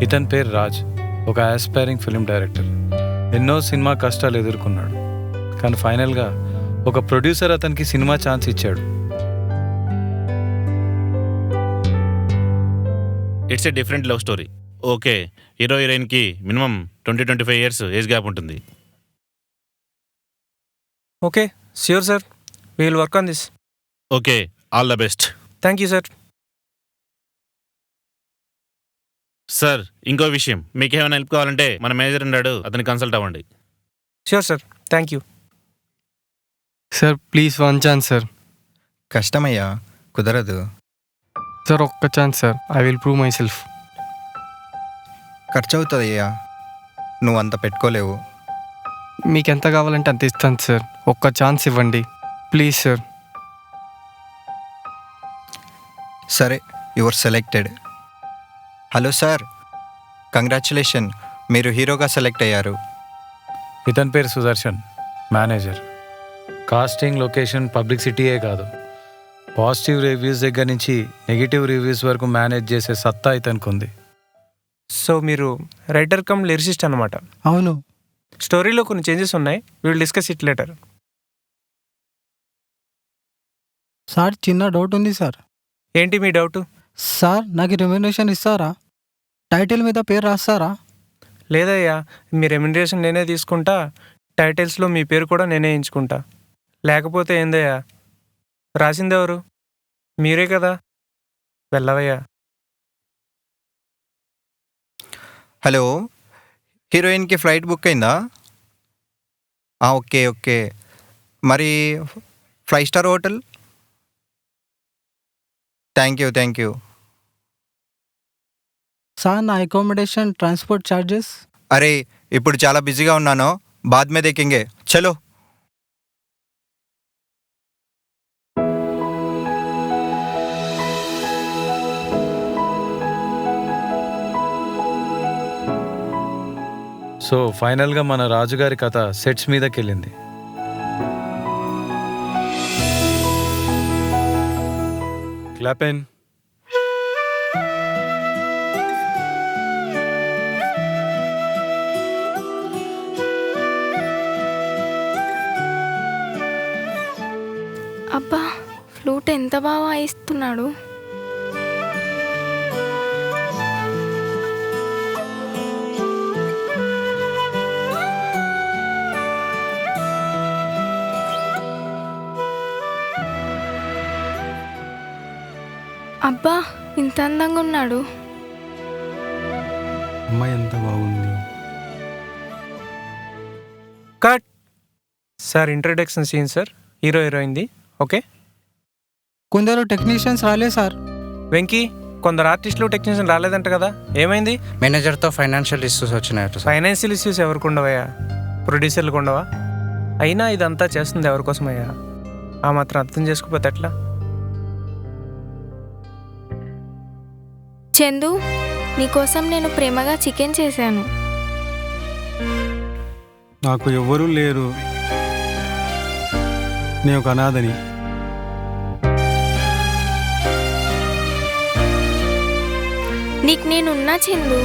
ఇతని పేరు రాజ్, ఒక ఆస్పైరింగ్ ఫిల్మ్ డైరెక్టర్. ఎన్నో సినిమా కష్టాలు ఎదుర్కొన్నాడు, కానీ ఫైనల్గా ఒక ప్రొడ్యూసర్ అతనికి సినిమా ఛాన్స్ ఇచ్చాడు. It's a different love story. Okay, hero హీరోయిన్కి మినిమం 20-25 ఇయర్స్ ఏజ్ గ్యాప్ ఉంటుంది. Okay, sure sir, we will work on this. Okay, all the best. Thank you sir. Sir, ఇంకో విషయం, మీకు ఏమైనా హెల్ప్ కావాలంటే మన మేనేజర్ ఉన్నాడు, అతన్ని కన్సల్ట్ అవ్వండి. Sure sir, thank you. Sir please one chance sir. కష్టమయ్యా, కుదరదు. సార్ ఒక్క chance sir, I will prove myself. ఖర్చు అవుతుందయ్యా, నువ్వు అంత పెట్టుకోలేవు. మీకు ఎంత కావాలంటే అంత ఇస్తాను సార్, ఒక్క ఛాన్స్ ఇవ్వండి ప్లీజ్ సార్. సరే, your selected. Hello sir, congratulation, మీరు హీరోగా సెలెక్ట్ అయ్యారు. ఇతని పేరు సుదర్శన్, మేనేజర్. కాస్టింగ్, లొకేషన్, పబ్లిసిటీయే కాదు, పాజిటివ్ రివ్యూస్ దగ్గర నుంచి నెగిటివ్ రివ్యూస్ వరకు మేనేజ్ చేసే సత్తా ఇతనికి ఉంది. సో మీరు రైటర్ కమ్ లిరిసిస్ట్ అనమాట. అవును. స్టోరీలో కొన్ని చేంజెస్ ఉన్నాయి, we will discuss it later. Sir చిన్న డౌట్ ఉంది సార్. ఏంటి మీ డౌట్? సార్ నాకు రెమ్యునరేషన్ ఇస్తారా? టైటిల్ మీద పేరు రాస్తారా? లేదయ్యా, మీ రెమ్యునరేషన్ నేనే తీసుకుంటా, టైటిల్స్లో మీ పేరు కూడా నేనే ఎంచుకుంటా. లేకపోతే ఏందయ్యా, రాసిందెవరు? మీరే కదా. వెళ్ళవయ్యా. హలో, హీరోయిన్కి ఫ్లైట్ బుక్ అయిందా? ఓకే ఓకే, మరి 5 star hotel? Thank you. Sir నా అకామిడేషన్, ట్రాన్స్పోర్ట్ ఛార్జెస్? అరే, ఇప్పుడు చాలా బిజీగా ఉన్నాను, బాద్ మే దేఖేంగే, చలో. సో ఫైనల్గా మన రాజుగారి కథ సెట్స్ మీదకి వెళ్ళింది. క్లాపెన్. అబ్బా, ఫ్లూట్ ఎంత బాగా వాయిస్తున్నాడు. అబ్బా, ఇంత అందంగా ఉన్నాడు. అమ్మాయి ఎంత బాగుంది. Cut. Sir introduction scene sir, hero హీరోయిన్ది. ఓకే. కొందరు టెక్నీషియన్స్ రాలే సార్. వెంకీ, కొందరు ఆర్టిస్టులు టెక్నీషియన్ రాలేదంట కదా, ఏమైంది? మేనేజర్తో ఫైనాన్షియల్ ఇష్యూస్ వచ్చినాయట. ఫైనాన్షియల్ ఇష్యూస్ ఎవరికి ఉండవయ్యా? ప్రొడ్యూసర్లకు ఉండవా? అయినా ఇదంతా చేస్తుంది ఎవరి కోసమయ్యా? ఆ మాత్రం అర్థం చేసుకోకపోతే ఎట్లా? చందు, నీకోసం నేను ప్రేమగా చికెన్ చేశాను. నాకు ఎవ్వరూ లేరు, నేను ఒక అనాథని. నీకు నేనున్నా చందు.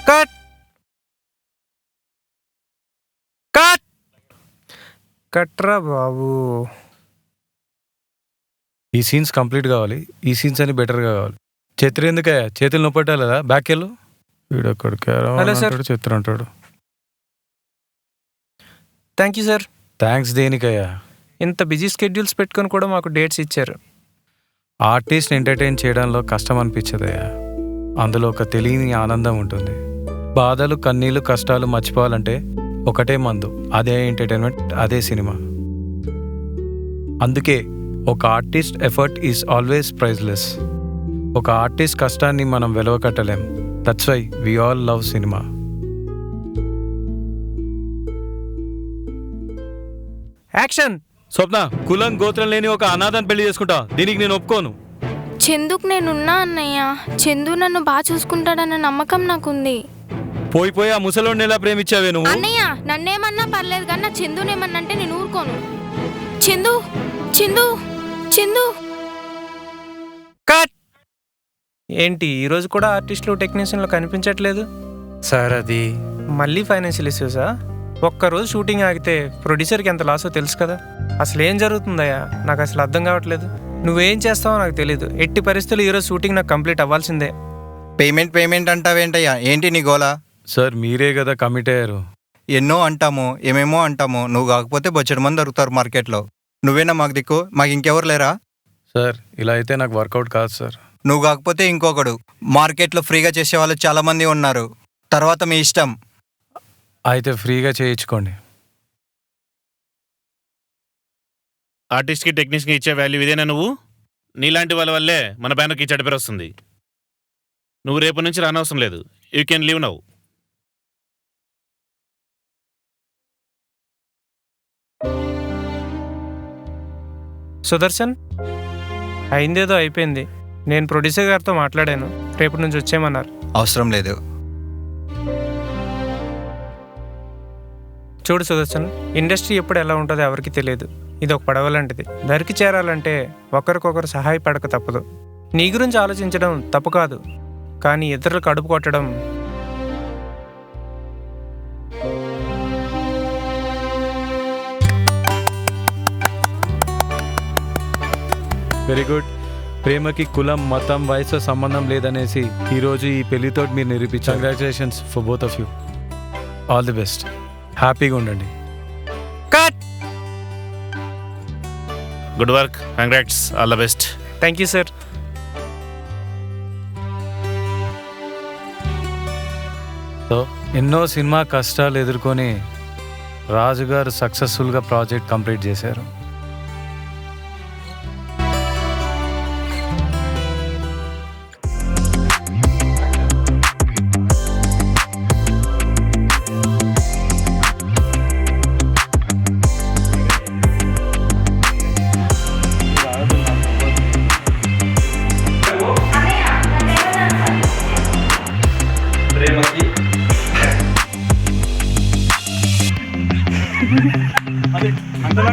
కట్. కట్. కట్రా బాబు. ఈ సీన్స్ కంప్లీట్ కావాలి, ఈ సీన్స్ అని బెటర్గా కావాలి. చిత్ర ఎందుకయ్యా, చేతులు నొప్పట్టాలేదా? బ్యాక్ వెళ్ళు. వీడొక్కడికి హలో సార్. చిత్ర అంటాడు. Thank you sir. థ్యాంక్స్ దేనికయ్యా? ఇంత బిజీ స్కెడ్యూల్స్ పెట్టుకొని కూడా మాకు డేట్స్ ఇచ్చారు. ఆర్టిస్ట్ని ఎంటర్టైన్ చేయడంలో కష్టం అనిపించదయ్యా, అందులో ఒక తెలియని ఆనందం ఉంటుంది. బాధలు, కన్నీళ్ళు, కష్టాలు మర్చిపోవాలంటే ఒకటే మందు, అదే ఎంటర్టైన్మెంట్, అదే సినిమా. అందుకే ఒక artist effort is always priceless. ఒక ఆర్టిస్ట్ కష్టాన్ని మనం వెలవకట్టలేం. That's why we all love cinema. Action. Swapna, కులం గోత్రం లేని ఒక అనాథని పెళ్లి చేసుకుంటా, దీనికి నేను ఒప్పుకోను. చందుకు నేనున్నా అన్నయ్య. చందు నన్ను బాగా చూసుకుంటాడన్న నమ్మకం నాకుంది. పోయి ఆ ముసలోడిని ఎలా ప్రేమించావే నువ్వు? అన్నయ్య, నన్నేమన్నా పర్లేదు కానీ నా చందునేమన్నంటే నేను ఊరుకోను. చందు, చందు, చందు. కట్. ఏంటి ఈరోజు కూడా ఆర్టిస్టులు టెక్నీషియన్లు కనిపించట్లేదు? సార్ అది మళ్ళీ ఫైనాన్షియల్ ఇష్యూసా? ఒక్కరోజు షూటింగ్ ఆగితే ప్రొడ్యూసర్కి ఎంత లాసో తెలుసు కదా. అసలు ఏం జరుగుతుందయ్యా? నాకు అసలు అర్థం కావట్లేదు. నువ్వేం చేస్తావో నాకు తెలియదు. ఎట్టి పరిస్థితులు ఈరోజు షూటింగ్ నాకు కంప్లీట్ అవ్వాల్సిందే. పేమెంట్ అంటావేంటయ్యా? ఏంటి నీ గోలా? సార్ మీరే కదా కమిట్ అయ్యారు. ఎన్నో అంటాము, ఏమేమో అంటాము. నువ్వు కాకపోతే బొచ్చడి మంది దొరుకుతారు మార్కెట్లో. నువ్వేనా మాకు దిక్కు? మాకు ఇంకెవరు లేరా? సార్ ఇలా అయితే నాకు వర్కౌట్ కాదు సార్. నువ్వు కాకపోతే ఇంకొకడు. మార్కెట్లో ఫ్రీగా చేసే వాళ్ళు చాలామంది ఉన్నారు. తర్వాత మీ ఇష్టం. అయితే ఫ్రీగా చేయించుకోండి. ఆర్టిస్ట్కి టెక్నీషియన్కి ఇచ్చే వాల్యూ ఇదేనా నువ్వు? నీలాంటి వాళ్ళ వల్లే మన బ్యానర్కి చెడ్డ పేరు వస్తుంది. నువ్వు రేపు నుంచి రానవసరం లేదు. You can leave now. Sudarshan, అయిందేదో అయిపోయింది. నేను ప్రొడ్యూసర్ గారితో మాట్లాడాను. రేపటి నుంచి వచ్చేయమన్నారు. అవసరం లేదు. చూడు సుదర్శన్, ఇండస్ట్రీ ఎప్పుడు ఎలా ఉంటుందో ఎవరికి తెలియదు. ఇది ఒక పడవ లాంటిది. దరికి చేరాలంటే ఒకరికొకరు సహాయపడక తప్పదు. నీ గురించి ఆలోచించడం తప్పు కాదు, కానీ ఇతరులు కడుపు కొట్టడం వెరీ గుడ్. ప్రేమకి కులం, మతం, వయసు సంబంధం లేదనేసి ఈరోజు ఈ పెళ్లితో మీరు నిరూపించారు. Congratulations for both of you. All the best. హ్యాపీగా ఉండండి. Cut. Good work. Congrats. All the best. Thank you sir. So ఎన్నో సినిమా కష్టాలు ఎదుర్కొని రాజుగారు సక్సెస్ఫుల్గా ప్రాజెక్ట్ కంప్లీట్ చేశారు. అంతలా